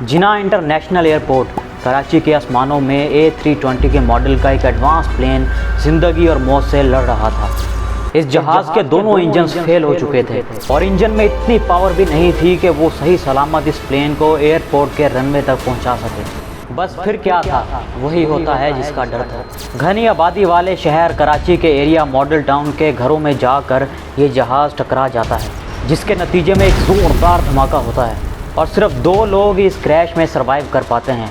जिना international airport Karachi के आसमानों में A320 के मॉडल का एक एडवांस प्लेन ज़िंदगी और मौत से लड़ रहा था। इस जहाज़ के दोनों इंजन फेल हो चुके थे और इंजन में इतनी पावर भी नहीं थी कि वो सही सलामत इस प्लेन को एयरपोर्ट के रनवे तक पहुंचा सके। बस फिर क्या था, वही होता है जिसका डर था। घनी आबादी वाले शहर कराची के एरिया मॉडल टाउन के घरों में जाकर ये जहाज़ टकरा जाता है, जिसके नतीजे में एक ज़ोरदार धमाका होता है और सिर्फ 2 लोग इस क्रैश में सर्वाइव कर पाते हैं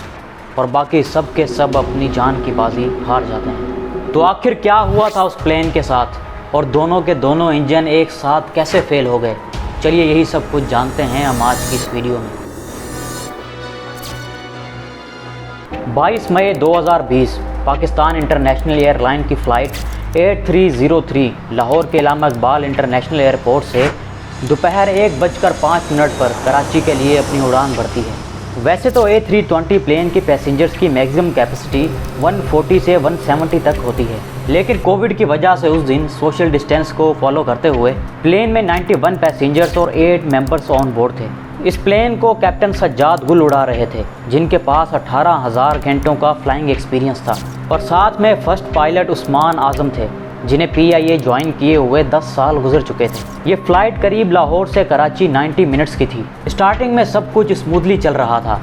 और बाकी सब के सब अपनी जान की बाजी हार जाते हैं। तो आखिर क्या हुआ था उस प्लेन के साथ और दोनों के दोनों इंजन एक साथ कैसे फेल हो गए? चलिए यही सब कुछ जानते हैं हम आज की इस वीडियो में। 22 मई 2020 पाकिस्तान इंटरनेशनल एयरलाइन की फ़्लाइट 8303 लाहौर के इलामा इकबाल इंटरनेशनल एयरपोर्ट से दोपहर 1:05 पर कराची के लिए अपनी उड़ान भरती है। वैसे तो A320 प्लेन के पैसेंजर्स की मैक्सिमम कैपेसिटी 140 से 170 तक होती है, लेकिन कोविड की वजह से उस दिन सोशल डिस्टेंस को फॉलो करते हुए प्लेन में 91 पैसेंजर्स और 8 मेंबर्स ऑन बोर्ड थे। इस प्लेन को कैप्टन सज्जाद गुल उड़ा रहे थे, जिनके पास 18,000 घंटों का फ्लाइंग एक्सपीरियंस था और साथ में फर्स्ट पायलट उस्मान आजम थे, जिन्हें PIA ज्वाइन किए हुए 10 साल गुजर चुके थे। ये फ़्लाइट करीब लाहौर से कराची 90 मिनट्स की थी। स्टार्टिंग में सब कुछ स्मूथली चल रहा था।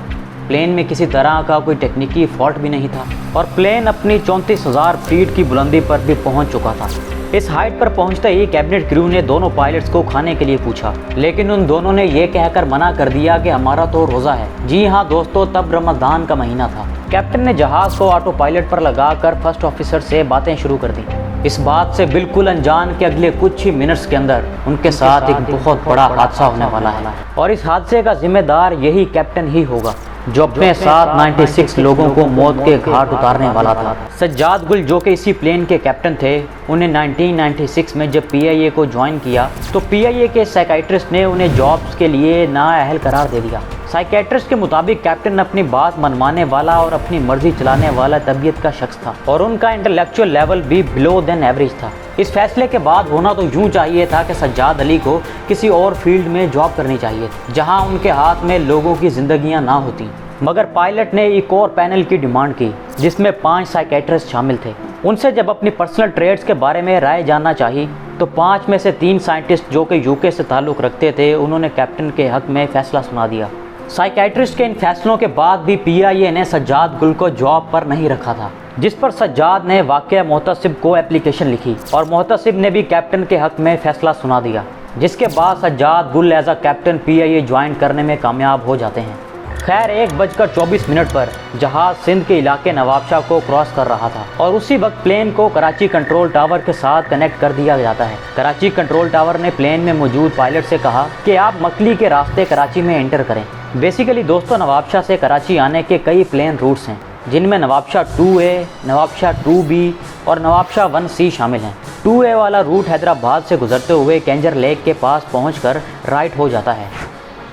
प्लेन में किसी तरह का कोई टेक्निकी फॉल्ट भी नहीं था और प्लेन अपनी 34,000 फीट की बुलंदी पर भी पहुंच चुका था। इस हाइट पर पहुंचते ही कैबिनेट क्रू ने दोनों पायलट्स को खाने के लिए पूछा, लेकिन उन दोनों ने ये कहकर मना कर दिया कि हमारा तो रोज़ा है। जी हाँ दोस्तों, तब रमज़ान का महीना था। कैप्टन ने जहाज़ को ऑटो पायलट पर लगाकर फर्स्ट ऑफिसर से बातें शुरू कर दी। इस बात से बिल्कुल अनजान के अगले कुछ ही मिनट्स के अंदर उनके साथ एक बहुत बड़ा हादसा होने वाला है और इस हादसे का जिम्मेदार यही कैप्टन ही होगा, जो अपने साथ 96 लोगों को मौत के घाट उतारने वाला था। सज्जाद गुल, जो कि इसी प्लेन के कैप्टन थे, उन्हें 1996 में जब PIA को ज्वाइन किया तो PIA के साइकियाट्रिस्ट ने उन्हें जॉब्स के लिए नाअहल करार दे दिया। साइकियाट्रिस्ट के मुताबिक कैप्टन अपनी बात मनवाने वाला और अपनी मर्जी चलाने वाला तबीयत का शख्स था और उनका इंटेलेक्चुअल लेवल भी बिलो देन एवरेज था। इस फैसले के बाद होना तो यूँ चाहिए था कि सज्जाद अली को किसी और फील्ड में जॉब करनी चाहिए जहाँ उनके हाथ में लोगों की ज़िंदगियाँ ना होती, मगर पायलट ने एक और पैनल की डिमांड की जिसमें 5 साइकियाट्रिस्ट शामिल थे। उनसे जब अपनी पर्सनल ट्रेड्स के बारे में राय जानना चाहिए तो 5 में से 3 साइंटिस्ट जो कि UK से ताल्लुक़ रखते थे, उन्होंने कैप्टन के हक़ में फ़ैसला सुना दिया। साइकियाट्रिस्ट के इन फैसलों के बाद भी PIA ने सज्जाद गुल को जॉब पर नहीं रखा था, जिस पर सज्जाद ने वाक़या मोहतसिब को एप्लीकेशन लिखी और मोहतसिब ने भी कैप्टन के हक़ में फ़ैसला सुना दिया, जिसके बाद Sajjad Gul as a captain PIA join करने में कामयाब हो जाते हैं। खैर 1:24 पर जहाज़ सिंध के इलाके नवाबशाह को क्रॉस कर रहा था और उसी वक्त प्लेन को कराची कंट्रोल टावर के साथ कनेक्ट कर दिया जाता है। कराची कंट्रोल टावर ने प्लेन में मौजूद पायलट से कहा कि आप मकली के रास्ते कराची में एंटर करें। बेसिकली दोस्तों, नवाबशाह से कराची आने के कई प्लेन रूट्स हैं, जिनमें नवाबशाह 2A, नवाबशाह 2B और नवाबशाह 1C शामिल हैं। 2A वाला रूट हैदराबाद से गुजरते हुए कैंजर लेक के पास पहुँचकर राइट हो जाता है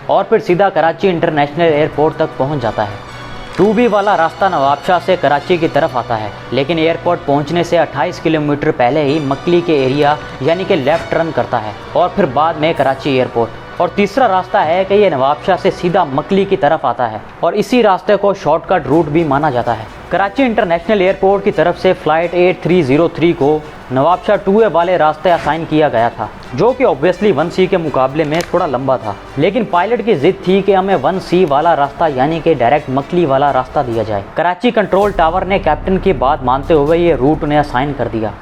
और फिर सीधा कराची इंटरनेशनल एयरपोर्ट तक पहुंच जाता है। 2B वाला रास्ता नवाबशाह से कराची की तरफ आता है, लेकिन एयरपोर्ट पहुंचने से 28 किलोमीटर पहले ही मकली के एरिया यानी कि लेफ़्ट टर्न करता है और फिर बाद में कराची एयरपोर्ट। और तीसरा रास्ता है कि ये नवाबशाह से सीधा मकली की तरफ आता है और इसी रास्ते को शॉर्टकट रूट भी माना जाता है। कराची इंटरनेशनल एयरपोर्ट की तरफ से फ़्लाइट 8303 को नवाबशाह 2A वाले रास्ते असाइन किया गया था, जो कि ऑब्वियसली 1C के मुकाबले में थोड़ा लंबा था, लेकिन पायलट की जिद थी कि हमें 1C वाला रास्ता यानी कि डायरेक्ट मकली वाला रास्ता दिया जाए। कराची कंट्रोल टावर ने कैप्टन की बात मानते हुए ये रूट उन्हें असाइन कर दिया।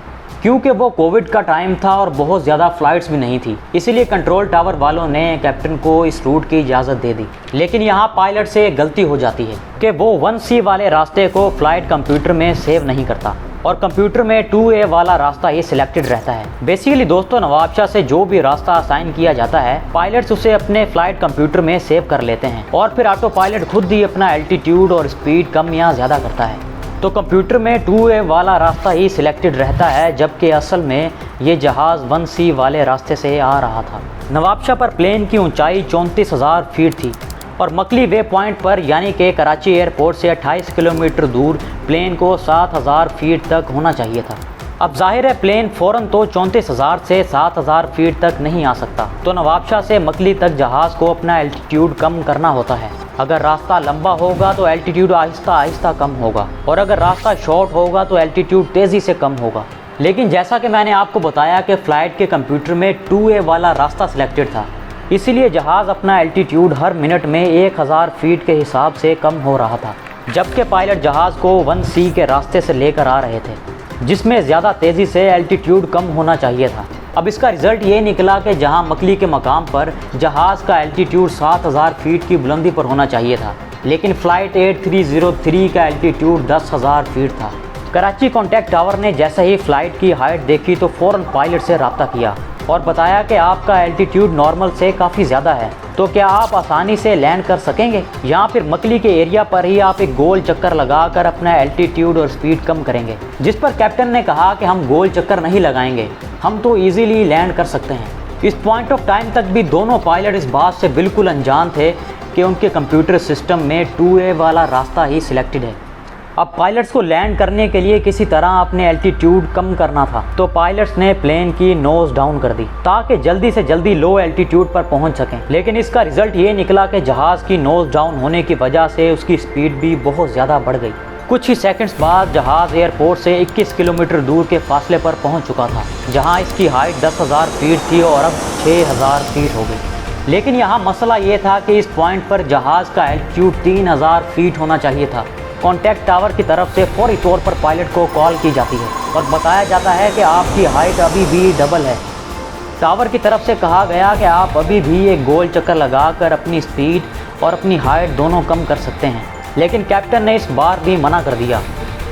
क्योंकि वो कोविड का टाइम था और बहुत ज़्यादा फ़्लाइट्स भी नहीं थी, इसीलिए कंट्रोल टावर वालों ने कैप्टन को इस रूट की इजाज़त दे दी। लेकिन यहाँ पायलट से एक गलती हो जाती है कि वो 1C वाले रास्ते को फ़्लाइट कंप्यूटर में सेव नहीं करता और कंप्यूटर में 2A वाला रास्ता ही सिलेक्टेड रहता है। बेसिकली दोस्तों, नवाबशाह से जो भी रास्ता असाइन किया जाता है, पायलट्स उसे अपने फ़्लाइट कंप्यूटर में सेव कर लेते हैं और फिर ऑटो पायलट खुद ही अपना एल्टीट्यूड और स्पीड कम या ज़्यादा करता है, तो कंप्यूटर में 2A वाला रास्ता ही सिलेक्टेड रहता है, जबकि असल में ये जहाज़ 1C वाले रास्ते से आ रहा था। नवाबशाह पर प्लेन की ऊंचाई 34,000 फीट थी और मकली वे पॉइंट पर यानी कि कराची एयरपोर्ट से 28 किलोमीटर दूर प्लेन को 7,000 फीट तक होना चाहिए था। अब जाहिर है प्लेन फ़ौरन तो 34,000 से 7,000 फीट तक नहीं आ सकता, तो नवाबशाह से मकली तक जहाज़ को अपना एल्टीट्यूड कम करना होता है। अगर रास्ता लंबा होगा तो एल्टीट्यूड आहिस्ता आहिस्ता कम होगा, और अगर रास्ता शॉर्ट होगा तो एल्टीट्यूड तेज़ी से कम होगा। लेकिन जैसा कि मैंने आपको बताया कि फ़्लाइट के कंप्यूटर में 2A वाला रास्ता सिलेक्टेड था, इसीलिए जहाज़ अपना एल्टीट्यूड हर मिनट में 1000 फीट के हिसाब से कम हो रहा था, जबकि पायलट जहाज़ को 1C के रास्ते से लेकर आ रहे थे, जिसमें ज़्यादा तेज़ी से एल्टीट्यूड कम होना चाहिए था। अब इसका रिज़ल्ट ये निकला कि जहां मकली के मकाम पर जहाज़ का एल्टीट्यूड 7000 फीट की बुलंदी पर होना चाहिए था, लेकिन फ़्लाइट 8303 का एल्टीट्यूड 10,000 फीट था। कराची कॉन्टैक्ट टावर ने जैसे ही फ़्लाइट की हाइट देखी तो फ़ौरन पायलट से रब्ता किया और बताया कि आपका एल्टीट्यूड नॉर्मल से काफ़ी ज़्यादा है, तो क्या आप आसानी से लैंड कर सकेंगे, या फिर मकली के एरिया पर ही आप एक गोल चक्कर लगाकर अपना एल्टीट्यूड और स्पीड कम करेंगे। जिस पर कैप्टन ने कहा कि हम गोल चक्कर नहीं लगाएंगे, हम तो ईज़िली लैंड कर सकते हैं। इस पॉइंट ऑफ टाइम तक भी दोनों पायलट इस बात से बिल्कुल अनजान थे कि उनके कंप्यूटर सिस्टम में 2A वाला रास्ता ही सिलेक्टेड है। अब पायलट्स को लैंड करने के लिए किसी तरह अपने एल्टीट्यूड कम करना था, तो पायलट्स ने प्लेन की नोज डाउन कर दी ताकि जल्दी से जल्दी लो एल्टीट्यूड पर पहुंच सकें। लेकिन इसका रिजल्ट ये निकला कि जहाज़ की नोज डाउन होने की वजह से उसकी स्पीड भी बहुत ज़्यादा बढ़ गई। कुछ ही सेकंड्स बाद जहाज़ एयरपोर्ट से 21 किलोमीटर दूर के फासले पर पहुंच चुका था, जहां इसकी हाइट 10,000 फीट थी और अब 6,000 फीट हो गई। लेकिन यहाँ मसला ये था कि इस पॉइंट पर जहाज़ का एल्टीट्यूड 3,000 फीट होना चाहिए था। कॉन्टैक्ट टावर की तरफ से फौरी तौर पर पायलट को कॉल की जाती है और बताया जाता है कि आपकी हाइट अभी भी डबल है। टावर की तरफ से कहा गया कि आप अभी भी एक गोल चक्कर लगाकर अपनी स्पीड और अपनी हाइट दोनों कम कर सकते हैं, लेकिन कैप्टन ने इस बार भी मना कर दिया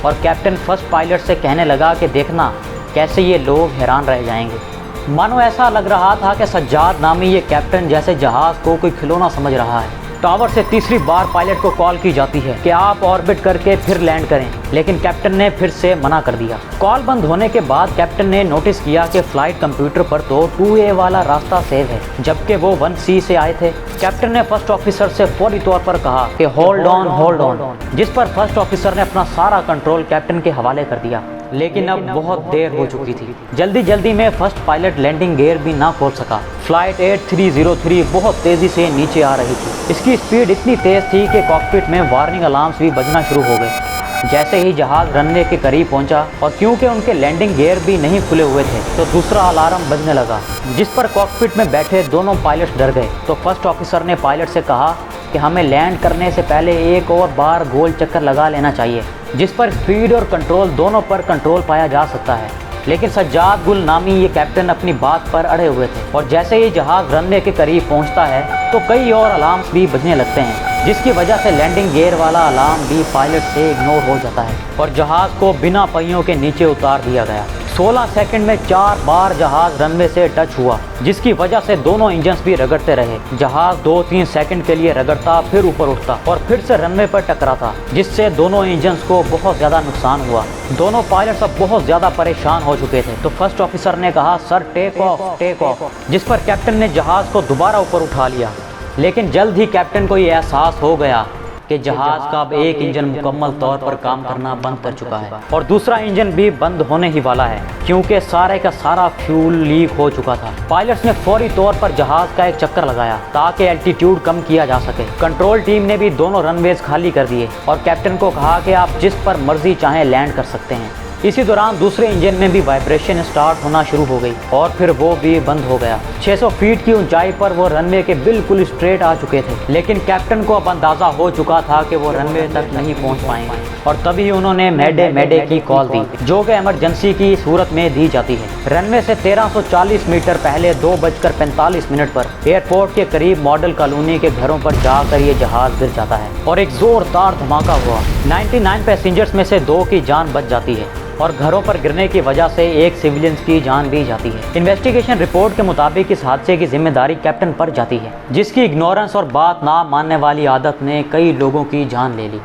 और कैप्टन फर्स्ट पायलट से कहने लगा कि देखना कैसे ये लोग हैरान रह जाएंगे। मानो ऐसा लग रहा था कि सज्जाद नामी ये कैप्टन जैसे जहाज़ को कोई खिलौना समझ रहा है। टावर से तीसरी बार पायलट को कॉल की जाती है कि आप ऑर्बिट करके फिर लैंड करें, लेकिन कैप्टन ने फिर से मना कर दिया। कॉल बंद होने के बाद कैप्टन ने नोटिस किया कि फ़्लाइट कंप्यूटर पर तो 2A वाला रास्ता सेव है, जबकि वो 1C से आए थे। कैप्टन ने फर्स्ट ऑफिसर से फौरी तौर पर कहा कि होल्ड ऑन, जिस पर फर्स्ट ऑफिसर ने अपना सारा कंट्रोल कैप्टन के हवाले कर दिया। लेकिन अब बहुत देर हो चुकी थी। जल्दी में फर्स्ट पायलट लैंडिंग गियर भी ना खोल सका। फ़्लाइट 8303 बहुत तेज़ी से नीचे आ रही थी। इसकी स्पीड इतनी तेज़ थी कि कॉकपिट में वार्निंग अलार्म्स भी बजना शुरू हो गए। जैसे ही जहाज़ रनवे के करीब पहुंचा और क्योंकि उनके लैंडिंग गियर भी नहीं खुले हुए थे, तो दूसरा अलार्म बजने लगा, जिस पर कॉकपिट में बैठे दोनों पायलट्स डर गए। तो फर्स्ट ऑफिसर ने पायलट से कहा कि हमें लैंड करने से पहले एक और बार गोल चक्कर लगा लेना चाहिए, जिस पर स्पीड और कंट्रोल दोनों पर कंट्रोल पाया जा सकता है। लेकिन सज्जाद गुल नामी ये कैप्टन अपनी बात पर अड़े हुए थे, और जैसे ही जहाज़ रनवे के करीब पहुंचता है तो कई और अलार्म्स भी बजने लगते हैं, जिसकी वजह से लैंडिंग गियर वाला अलार्म भी पायलट से इग्नोर हो जाता है और जहाज़ को बिना पहियों के नीचे उतार दिया गया। 16 सेकंड में 4 बार जहाज़ रनवे से टच हुआ, जिसकी वजह से दोनों इंजन्स भी रगड़ते रहे। जहाज़ 2-3 सेकंड के लिए रगड़ता, फिर ऊपर उठता और फिर से रनवे पर टकराता, जिससे दोनों इंजन्स को बहुत ज़्यादा नुकसान हुआ। दोनों पायलट्स अब बहुत ज़्यादा परेशान हो चुके थे। तो फर्स्ट ऑफिसर ने कहा सर टेक ऑफ, जिस पर कैप्टन ने जहाज़ को दोबारा ऊपर उठा लिया। लेकिन जल्द ही कैप्टन को ये एहसास हो गया कि जहाज़ का अब एक इंजन मुकम्मल तौर पर काम करना बंद कर चुका है और दूसरा इंजन भी बंद होने ही वाला है, क्योंकि सारे का सारा फ्यूल लीक हो चुका था। पायलट्स ने फौरी तौर पर जहाज़ का एक चक्कर लगाया ताकि एल्टीट्यूड कम किया जा सके। कंट्रोल टीम ने भी दोनों रनवेज खाली कर दिए और कैप्टन को कहा कि आप जिस पर मर्जी चाहें लैंड कर सकते हैं। इसी दौरान दूसरे इंजन में भी वाइब्रेशन स्टार्ट होना शुरू हो गई और फिर वो भी बंद हो गया। 600 फीट की ऊंचाई पर वो रनवे के बिल्कुल स्ट्रेट आ चुके थे, लेकिन कैप्टन को अब अंदाज़ा हो चुका था कि वो रनवे तक नहीं पहुंच पाएंगे और तभी उन्होंने मैडे की कॉल दी, जो कि इमरजेंसी की सूरत में दी जाती है। रनवे से 1340 मीटर पहले 2:45 पर एयरपोर्ट के करीब मॉडल कॉलोनी के घरों पर जाकर ये जहाज़ गिर जाता है और एक ज़ोरदार धमाका हुआ। 99 पैसेंजर्स में से 2 की जान बच जाती है और घरों पर गिरने की वजह से एक सिविलियंस की जान भी जाती है। इन्वेस्टिगेशन रिपोर्ट के मुताबिक इस हादसे की जिम्मेदारी कैप्टन पर जाती है, जिसकी इग्नोरेंस और बात ना मानने वाली आदत ने कई लोगों की जान ले ली।